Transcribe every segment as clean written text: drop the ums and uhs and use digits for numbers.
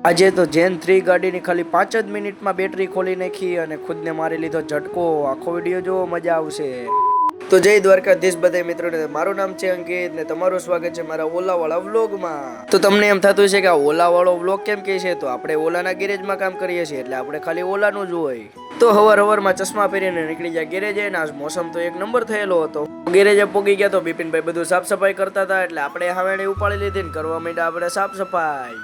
આજે તો જેન 3 ગાડીની ખાલી 5 જ મિનિટમાં બેટરી ખોલી નાખી અને ખુદને મારી લીધો ઝટકો. આખો વિડીયો જોવો, મજા આવશે. તો જય દ્વારકાધીશ બધા મિત્રોને. મારું નામ છે અંકિત ને તમારું સ્વાગત છે મારા ઓલાવાળા વ્લોગમાં. તો તમને એમ થતું છે કે આ ઓલાવાળો વ્લોગ કેમ કહે છે? તો આપણે ઓલાના ગેરેજમાં કામ કરીએ છીએ એટલે આપણે ખાલી ઓલાનું જ હોય. તો હવારમાં ચશ્મા પહેરીને નીકળી જાય ગેરેજે ને આજ મોસમ તો એક નંબર થયેલો હતો. ગેરેજે પોગી ગયા તો બિપિનભાઈ બધું સાફ સફાઈ કરતા હતા એટલે આપણે હાવેણી ઉપાડી લીધી ને કરવા માંડ્યા આપણે સાફ સફાઈ.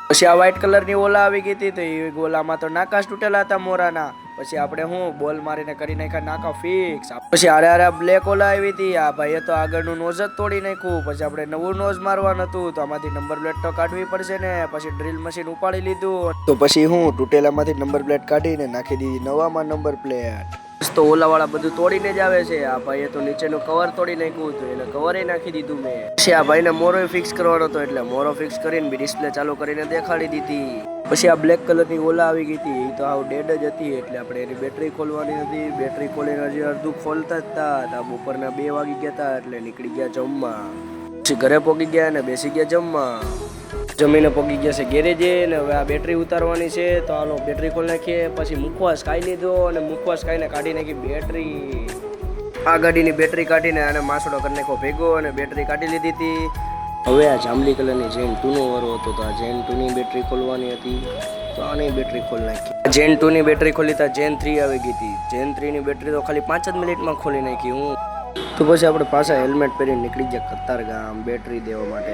પછી આ વ્હાઈટ કલરની ઓલા આવી ગઈ હતી તો એ ઓલામાં તો નાકાશ તૂટેલા હતા મોરાના. પછી આપણે હું બોલ મારીને કરી નાખ્યા નાકા ફિક્સ. પછી હારે બ્લેક ઓલા આવી હતી. આ ભાઈએ તો આગળનું નોઝ જ તોડી નાખ્યું. પછી આપણે નવું નોઝ મારવાનું હતું તો આમાંથી નંબર પ્લેટ તો કાઢવી પડશે ને. પછી ડ્રીલ મશીન ઉપાડી લીધું તો પછી હું તૂટેલામાંથી નંબર પ્લેટ કાઢીને નાખી દીધી નવામાં નંબર પ્લેટ. તો ઓલાવાળા બધું તોડીને જ આવે છે. આ ભાઈએ તો નીચેનું કવર તોડી નાખ્યું હતું એટલે કવરે નાખી દીધું મેં. પછી આ ભાઈને મોરો ફિક્સ કરવાનો હતો એટલે મોરો ફિક્સ કરીને બી ડિસ્પ્લે ચાલુ કરીને દેખાડી દીધી. પછી આ બ્લેક કલરની ઓલા આવી ગઈ હતી. એ તો આવ ડેડ જ હતી એટલે આપણે એની બેટરી ખોલવાની હતી. બેટરી ખોલીને હજી અડધું ખોલતા જ હતા. બપોરના 2 વાગી ગયા હતા એટલે નીકળી ગયા જમવા. પછી ઘરે પોગી ગયા અને બેસી ગયા જમવા. જમીને પોગી ગયા છે ગેરેજે ને હવે આ બેટરી ઉતારવાની છે તો હાલો બેટરી ખોલી નાખીએ. પછી મુખવાસ ખાઈ લીધો અને મુખવાસ ખાઈને કાઢી નાખી બેટરી. આ ગાડીની બેટરી કાઢીને આને માસડો કરી નાખો ભેગો અને બેટરી કાઢી લીધી હતી. હવે આ જાંબલી કલરની જેન 2નો વારો હતો તો આ જેન 2ની બેટરી ખોલવાની હતી તો આની બેટરી ખોલી નાખી. જેન 2ની બેટરી ખોલી તો જેન 3 આવી ગઈ હતી. જેન 3ની બેટરી તો ખાલી 5 જ મિનિટમાં ખોલી નાખી હું. તો પછી આપણે પાછા હેલ્મેટ પહેરીને નીકળી ગયા કતારગામ બેટરી દેવા માટે.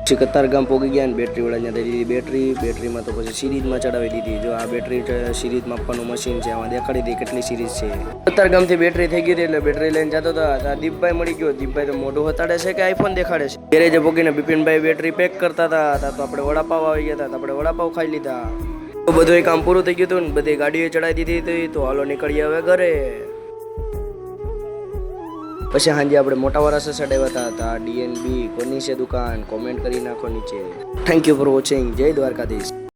પછી કતારગામ પોગી ગયા ને બેટરી વાળા દઈ દીધી બેટરીમાં તો પછી સિરીઝમાં ચડાવી દીધી. જો આ બેટરી સિરીઝમાં આપવાનું મશીન છે આમાં દેખાડી દે કેટલી સિરીઝ છે. કતારગામથી બેટરી થઈ ગઈ હતી એટલે બેટરી લઈને જતો હતા. દીપભાઈ મળી ગયો. દીપભાઈ તો મોઢું હતાડે છે કે આઈફોન દેખાડે છે. ગેરેજે પોગીને બિપિનભાઈ બેટરી પેક કરતા હતા તો આપણે વડાપાવ આવી ગયા હતા તો આપણે વડાપાવ ખાઈ લીધા. તો બધું કામ પૂરું થઈ ગયું હતું ને બધી ગાડીઓ ચડાવી દીધી હતી તો હાલો નીકળીએ હવે ઘરે. પછી સાંજે આપણે મોટા વાળા સડાવ્યા હતા. DNB કોની છે દુકાન કોમેન્ટ કરી નાખો નીચે. Thank you for watching. જય દ્વારકાધીશ.